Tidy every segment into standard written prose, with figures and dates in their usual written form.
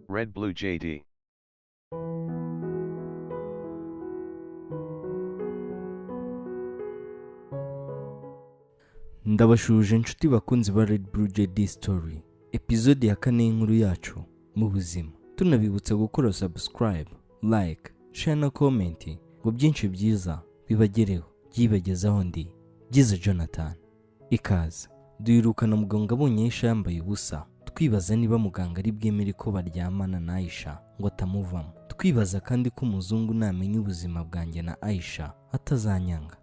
Red Blue JD. Ndabashuje inshuti bakunzi ba Red Blue JD Story, episode ya 4 y'inkuru yacu mu buzima. Tunabibutsa gukora subscribe, like, share na comment ngo byinshi byiza bibagereho. Byibagezaho ndi Giza Jonathan. Ikaze. Duirukana muganga abonye Aisha yambaye ubusa. Twibaza niba muganga ari bwemere ko baryamana na Aisha ngo atamuvamo. Twibaza kandi ko umuzungu namenya ubuzima bwanjye na Aisha atazanyanga.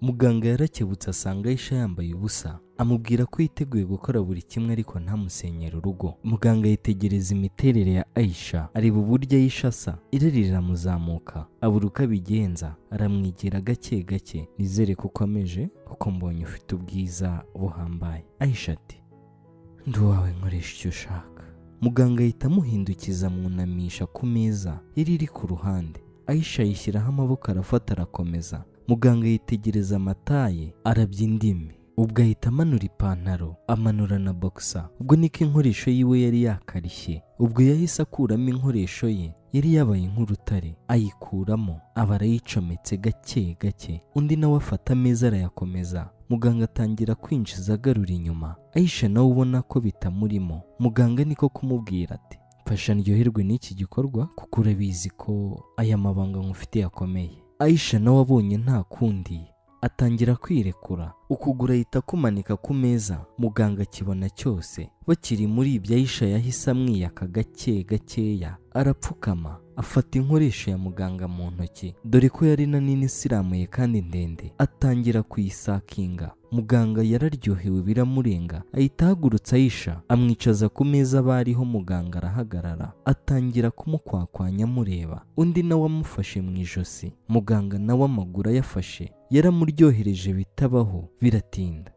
Muganga yarakebutse asanga Aisha yambaye ubusa, amubwira ko yiteguye gukora buri kimwe ariko ntamusenyera urugo. Muganga yitegereza imiterere ya Aisha, areba uburyo Aisha asa, irari riramuzamuka, abura uko abigenza, aramwegera gake gake. Nizere ko ukomeje kuko mbonye ufite ubwiza buhambaye. Aisha ati, ndi uwawe, nkoresha icyo ushaka. Muganga ahita amuhindukiza amwunamisha ku meza iri ku ruhande. Aisha yishyiraho amaboko arafata arakomeza. Muganga yitegereza amataye, arabya indimi. Ubwo ahita amanura ipantaro, amanura na boxer. Ubwo niko inkoresho yiwe yari yakarishye. Ubwo yahise akuramo inkoresho ye yari yabaye nk'urutare, ayikuramo aba arayicometse gake gake. Undi nawe afata ameza arayakomeza. Muganga atangira kwinjiza agarura inyuma. Aisha nawe ubona ko bitamurimo. Muganga niko kumubwira ati, mfasha ndyoherwe n'iki gikorwa kuko urabizi ko aya mabanga nkufite yakomeye. Aisha nawe abonye nta kundi atangira kwirekura. Ukuguru ahita kumanika ku meza. Muganga akibona cyose. Bakiri muri ibyo Aisha yahise amwiyaka gake gakeya, arapfukama afata inkoresho ya muganga mu ntoki, dore ko yari na nini isiramuye kandi ndende. Atangira kuyisakinga. Muganga yararyohewe biramurenga, ahita ahagurutsa Aisha amwicaza ku meza bariho. Muganga arahagarara atangira kumukwakwanya amureba. Undi nawe amufashe mu ijosi. Muganga nawe amaguru ayafashe, yaramuryohereje bitabaho. Biratinda.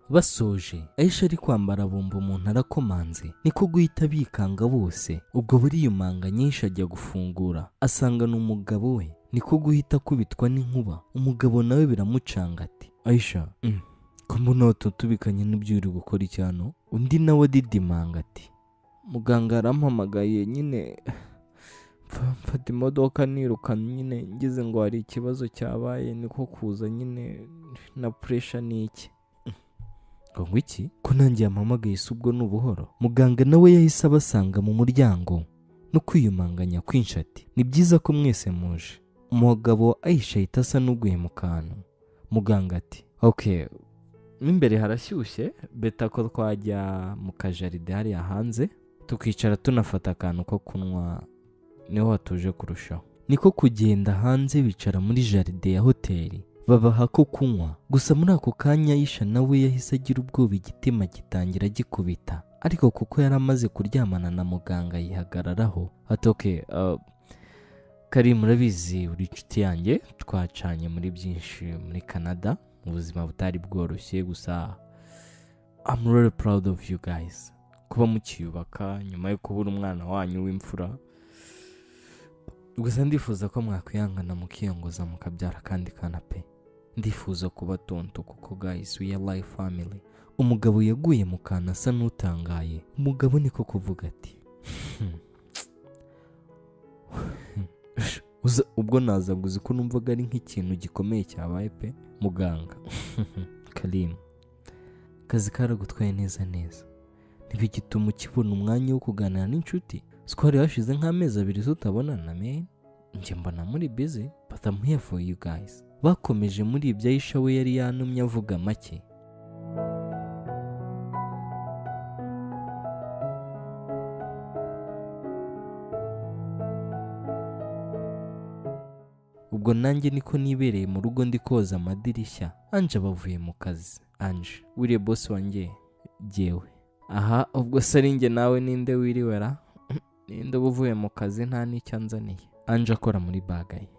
Basoje, Aisha ari kwambara bumva umuntu arakomanze, niko guhita bikanga bose. Ubwo buriyumanga nyinshi ajya gufungura, asanga n'umugabo we. Niko guhita akubitwa n'inkuba. Umugabo nawe biramucanga ati, Aisha, ko mbona tutubikanye n'ibyo uri gukora icyano. Undi nawe didimanga ati, muganga arampamagaye nyine mfata imodoka niruka nyine ngize ngo hari ikibazo cyabaye, niko kuza nyine na pressure n'iki. Ngo iki ko nanjye yampamagaye se ubwo n'ubuhoro. Muganga nawe yahise abasanga mu muryango no kwiyumanganya kwinshi ati, ni byiza ko mwese muje. Umugabo Aisha ahita asa n'uguye mu kantu. Muganga ati, okay, imbere harashyushye, beta ko twajya mu kajaride hariya hanze tukicara tunafata akantu ko kunywa, niho hatuje kurushaho. Niko kugenda hanze bicara muri jaride ya hoteli, babaha ko kunywa. Gusa muri ako kanya Aisha nawe yahise agira ubwoba, igitima gitangira gikubita. Ariko kuko yari amaze kuryamana na muganga yihagararaho ati, okay, Kari murabizi uri inshuti yanjye, twacanye muri byinshi muri Canada, mu buzima butari bworoshye. Gusa I'm really proud of you guys kuba mukiyubaka nyuma yo kubura umwana wanyu w'imfura. Gusa ndifuza ko mwakwihangana mukiyongoza mukabyara kandi kana pe. Ndifuza kuba tonto kuko guys we are life family. Umugabo yaguye mu kantu asa n'utangaye. Umugabo niko kuvuga ati, ubwo naza guzi ko numvaga ari nk'ikintu gikomeye cyabaye pe. Muganga, Karim, kazi karagutwaye neza neza, ntibigituma ukibona umwanya wo kuganira n'inshuti. Twari hashize nk'amezi 2 tutabonana man. Njye mbona muri busy but I'm here for you guys. Bakomeje muri ibyo Aisha we yari yanumye avuga make. Ubwo nanjye niko nibereye mu rugo ndi koza amadirishya. Anje bavuye mu kazi. Anje, wiriye boss wanjye jewe. Aha, ubwo sari njye nawe ninde wiriwera? Ninde uvuye mu kazi nta n'icyo anzaniye. Anje akora muri bagaye.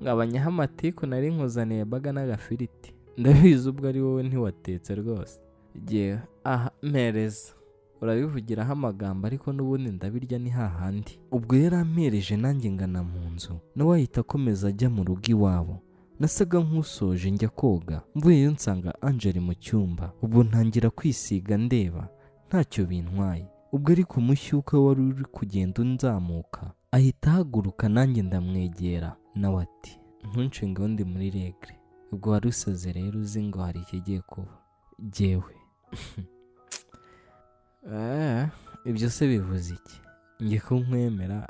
Ngabanyaho amatiku nari nkuzaniye baga n'agafiriti. ndabizi ubwo ari wowe ntiwatetse rwose. Yewe aha mpereza, urabivugiraho amagambo ariko n'ubundi ndabirya ni hahandi. Ubwo yari ampereje nanjye ngana mu nzu, nawe ahita akomeza ajya mu rugo iwabo. Nasaga nk'usoje njya koga, mvuyeyo nsanga Angel mu cyumba. Ubwo ntangira kwisiga ndeba ntacyo bintwaye. Ubwo ariko umushyuka wari uri kugenda unzamuka ahita ahaguruka, nanjye ndamwegera. Nawe ati ntunshinge ndi muri regre. Ubwo wari usaze rero uzi ngo hari ikigiye kuba. Jyewe ibyo se bivuze iki? Ngiye kunkwemera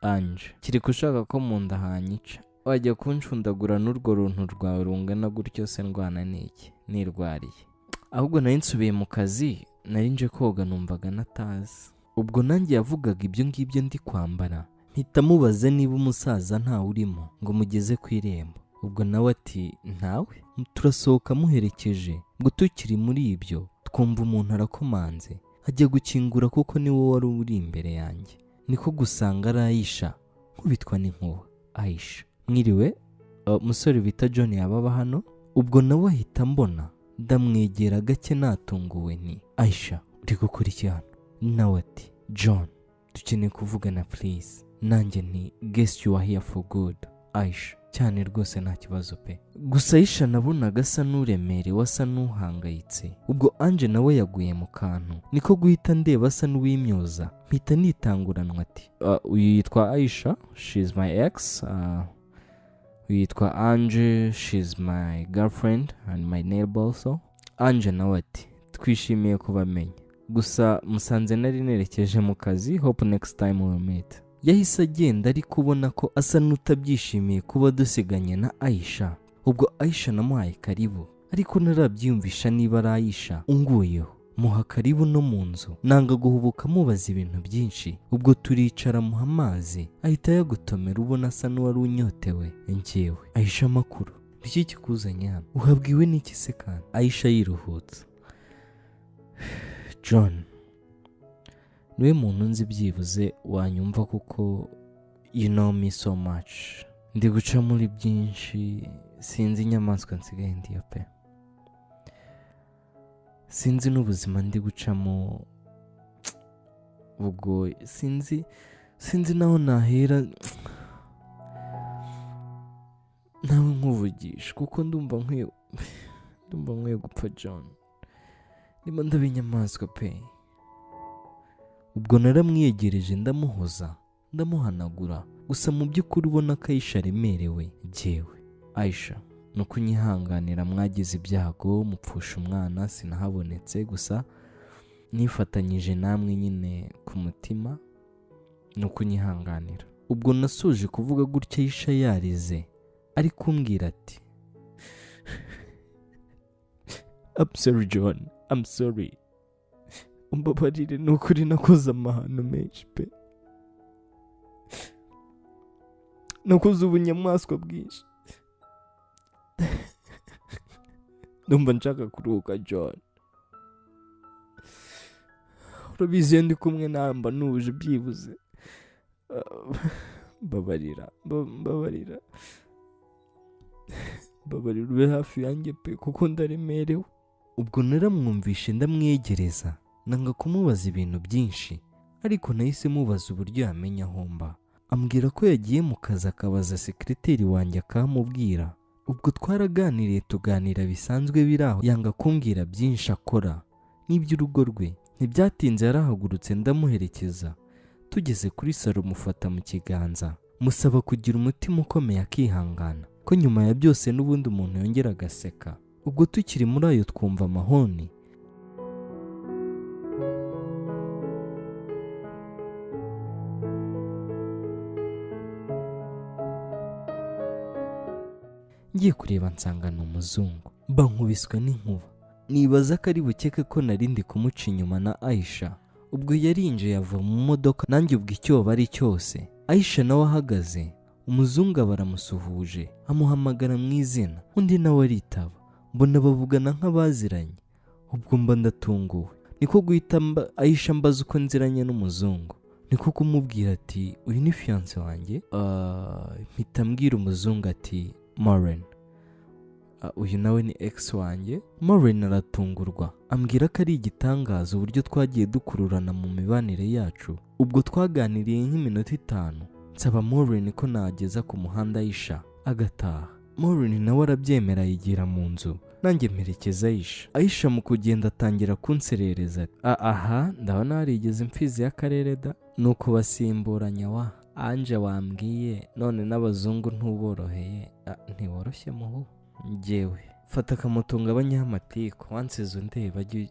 Ange kiri kushaka ko mu nda hanyica, wajya kunshundagura n'urwo runtu rwawe rungana gutyo se ndwana n'iki? Nirwariye. Ahubwo nari nsubiye mu kazi, nari nje koga numvaga natazi. Ubwo nanjye yavugaga ibyo ngibyo ndi kwambara, mpita mubaza niba umusaza ntawe urimo ngo mugeze ku irembo. Ubwo nawe ati ntawe. Turasohoka muherekeje. Ubwo tukiri muri ibyo twumva umuntu arakomanze, ajya gukingura kuko ni wowe wari uri imbere yanjye. Niko gusanga ari Aisha nkubitwa n'inkuba. Aisha mwiriwe, umusore bita John yababa hano? Ubwo nawe ahita mbona, ndamwegera gake natunguwe nti Aisha uri gukora iki hano? Nawe ati John dukeneye kuvugana please. Nanjye nti guess you are here for good. Aisha cyane rwose nta kibazo pe. Gusa Aisha nabonaga asa n'uremerewe, asa n'uhangayitse. Ubwo Ange nawe yaguye mu kantu, niko guhita ndeba asa n'uwimyoza. Mpita nitanguranwa ati uyu yitwa Aisha, she's my ex. Uyu yitwa Ange, she's my girlfriend and my neighbor also. Ange nawe ati twishimiye kubamenya, gusa musanze nari nerekeje mu kazi, hope next time we'll meet. Yahise agenda ariko ubona ko asa n'utabyishimiye kuba dusiganye na Aisha. Ubwo Aisha namuhaye karibu, ariko narabyiyumvisha niba ari Aisha unguyeho. Muha karibu no mu nzu, nanga guhubuka mubaza ibintu byinshi. Ubwo turicara muha amazi, ahita yagutomera ubona asa n'uwari unyotewe. Njyewe Aisha makuru, iki kikuzanye hano? Uhabwiwe n'iki se kandi? Aisha yiruhutse. John niwe muntu nzi byibuze wanyumva kuko you know me so much. Ndi guca muri byinshi, sinzi inyamaswa nsigaye ndiyo pe. Sinzi n'ubuzima ndi gucamo bugoye, sinzi naho nahera nawe nkuvugisha kuko ndumva nkwiye gupfa John. Ndimo ndaba inyamaswa pe. Ubwo naramwiyegereje ndamuhoza, ndamuhanagura, gusa mu by'ukuri ubona ko Aisha aremerewe. Jyewe Aisha nuko unyihanganira, mwagize ibyago mupfusha umwana, sinahabonetse, gusa nifatanyije namwe nyine ku mutima, nuko unyihanganira. Ubwo nasoje kuvuga gutya Aisha yarize, ari kumbwira ati I'm sorry John, I'm sorry. Umbabarire nukuri nakoze amahano menshi pe. Nakoze ubunyamaswa bwinshi. Ndumva nshaka kuruhuka John. Urabizi ndi kumwe namba nuje byibuze. Mbabarira ube hafi yanjye pe kuko ndaremerewe. Ubwo naramwumvishe ndamwegereza, nanga kumubaza ibintu byinshi, ariko nahise mubaza uburyo yamenya aho mba. Ambwira ko yagiye mu kazi akabaza sekreteri wanjye akamubwira. Ubwo twaraganiriye tuganira bisanzwe biraho, yanga kumbwira byinshi akora n'iby'urugo rwe. Ntibyatinze yarahagurutse ndamuherekeza. Tugeze kuri salo mufata mu kiganza, musaba kugira umutima ukomeye akihangana, ko nyuma ya byose n'ubundi umuntu yongera agaseka. Ubwo tukiri muri ayo twumva amahoni. Ngiye kureba nsanga ni umuzungu, mba nkubiswe n'inkuba. Nibaza ko ari bukeke ko narindi kumuca inyuma na Aisha. Ubwo yarinjiye ava mu modoka, nanjye ubwo icyoba ari cyose. Aisha nawe ahagaze, umuzungu aba aramusuhuje, amuhamagara mu izina, undi nawe aritaba. Mbona bavugana nk'abaziranye. Ubwo mba ndatunguwe, niko guhita Aisha mbaza uko nziranye n'umuzungu. Niko kumubwira ati uyu ni fiance wanjye. Mpita mbwira umuzungu ati Maren. uyu nawe ni ex wanjye. Maureen aratungurwa ambwira ko ari igitangaza uburyo twagiye dukururana mu mibanire yacu. Ubwo twaganiriye nk'iminota 5 nsaba Maureen ko nageza ku muhanda Aisha agataha. Maureen nawe arabyemera yigira mu nzu, nanjye mperekeza Aisha mu kugenda atangira kunserereza aha ndabona harigeze imfizi y'akarere da. Nuko basimburanya wa Anje wambwiye none n'abazungu ntuboroheye. Ntiworoshye muhu njyewe fata akamoto ng'abanyamatiku wansize undeba jya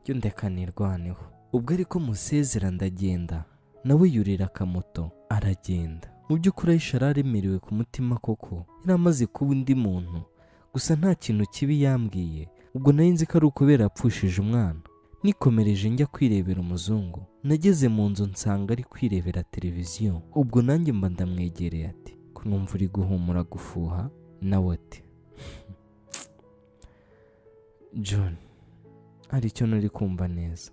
undekanirwaneho. Ubwo ariko musezera ndagenda nawe yurira akamoto aragenda. Mu by'ukuri Aisha araremerewe ku mutima koko, yari amaze kuba undi muntu, gusa nta kintu kibi yambwiye. Ubwo nari nzi ko ari ukubera yapfushije umwana. Nikomereje njya kwirebera umuzungu, nageze mu nzu nsanga ari kwirebera televiziyo. Ubwo nanjye mba ndamwegereye ati ko numva uri guhumura gufuha. Nawe ati John, hari icyo nari kumva neza.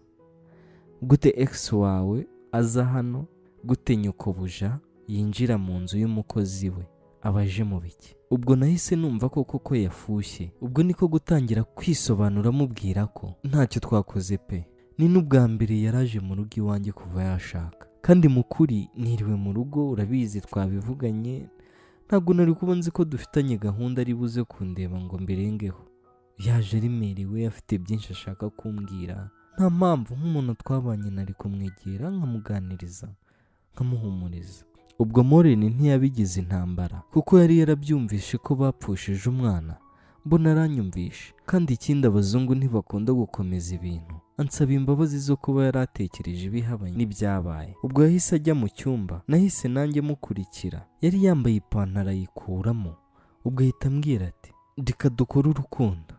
Gute ex wawe aza hano, gute nyoko buja yinjira mu nzu y'umukozi we, abaje mu biki? Ubwo nahise numva ko yafushye. Ubwo niko gutangira kwisobanura mubwira ko ntacyo twakoze pe. Ni n'ubwa mbere yaraje mu rugo iwanjye kuva yashaka, kandi mukuri niriwe mu rugo, urabizi twabivuganye. Ntabwo nari kuba nzi ko dufitanye gahunda ari buze kundeba ngo mbirengeho. Yaje aremerewe afite byinshi ashaka kumbwira, nta mpamvu nk'umuntu twabanye nari kumwegera nkamuganiriza nkamuhumuriza. Ubwo Maureen ntiyabigize intambara kuko yari yarabyumvishe ko bapfushije umwana. Mbona aranyumvishe, kandi ikindi abazungu ntibakunda gukomeza ibintu. Ansaba imbabazi zo kuba yaratekereje ibihabanye n'ibyabaye. Ubwo yahise ajya mu cyumba, nahise nanjye mukurikira. Yari yambaye ipantaro ayikuramo. Ubwo ahita ambwira ati reka dukore urukundo.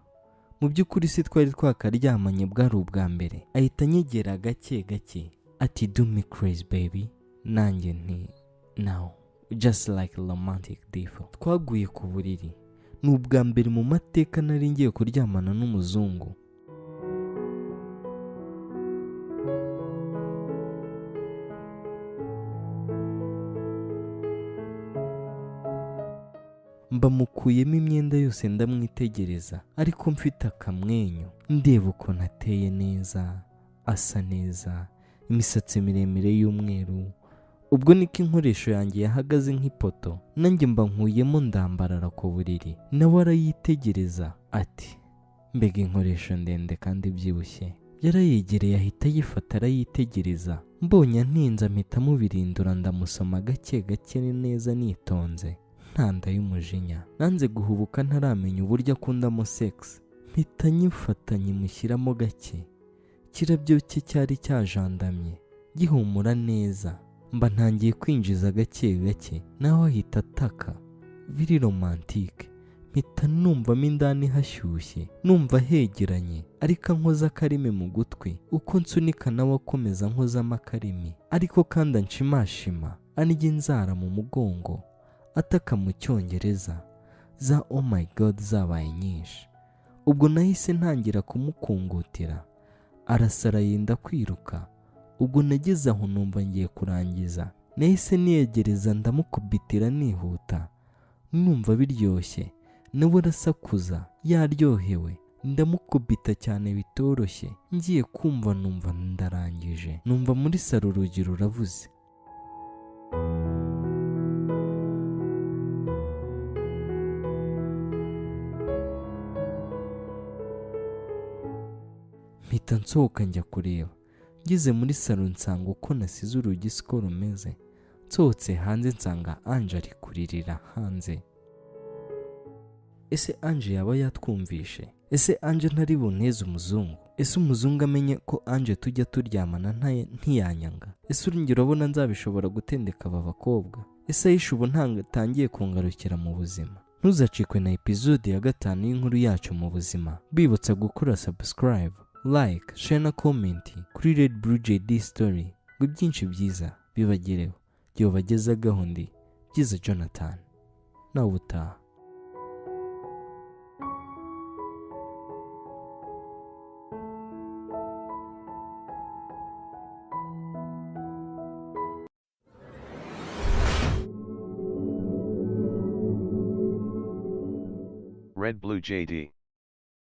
Mu by'ukuri si twari twakaryamanye, bwari ubwa mbere. Ahita anyegera gake gake ati do me crazy baby. Nanjye nti now just like a romantic deal. Twaguye ku buriri. Ni ubwa mbere mu mateka nari ngiye kuryamana n'umuzungu. Mbamukuyemo imyenda yose ndamwitegereza, ariko mfite akamwenyu ndeba ukuntu ateye neza, asa neza, imisatsi miremire y'umweru. Ubwo niko inkoresho yanjye yahagaze nk'ipoto, nanjye mba nkuyemo ndambarara ku buriri. Nawe arayitegereza ati mbega inkoresho ndende kandi ibyibushye. Yarayegereye ahita yifata arayitegereza. Mbonye ntinze mpita mubirindura ndamusoma gake gake neza nitonze, ntanda y'umujinya. Nanze guhubuka ntaramenya uburyo akundamo sex. Mpita nyifata nyimushyiramo gake. Kirabyo cye cyari cyajandamye gihumura neza. Mba ntangiye kwinjiza gake gake, naho ahita ataka. Biri romantike. Mpita numvamo indani hashyushye, numva hegeranye, ariko nkoza akarimi mu gutwi. Uko nsunika nawe akomeza nkozamo akarimi, ariko kandi anshimashima, anijya inzara mu mugongo, ataka mu cyongereza. Za oh my god zabaye nyinshi. Ubwo nahise ntangira kumukungutira, arasara yenda kwiruka. Ubwo nageze aho numva ngiye kurangiza, nahise niyegereza ndamukubitira nihuta. Numva biryoshye, nawe arasakuza yaryohewe. Ndamukubita cyane bitoroshye. Ngiye kumva numva ndarangije, numva muri saro urugi ruravuze. Mpita nsohoka njya kureba. Ngeze muri salo nsanga uko nasize urugi siko rumeze. Nsohotse hanze nsanga Anje ari kuririra hanze. Ese Anje yaba yatwumvishe? Ese Anje ntari buneze umuzungu? Ese umuzungu amenye ko Anje tujya turyamana ntiyanyanga? Ese urengera urabona nzabishobora gutendeka aba bakobwa? Ese Aisha ubu ntangiye kungarukira mu buzima? Ntuzacikwe na episode ya 5 y'inkuru yacu mu buzima. Bibutsa gukora subscribe, like, share na comment kuri Red Blue JD Story ngo byinshi byiza bibagereho. Gihe bagezagaho ndi Byiza Jonathan. Nawe utaha. Red Blue JD.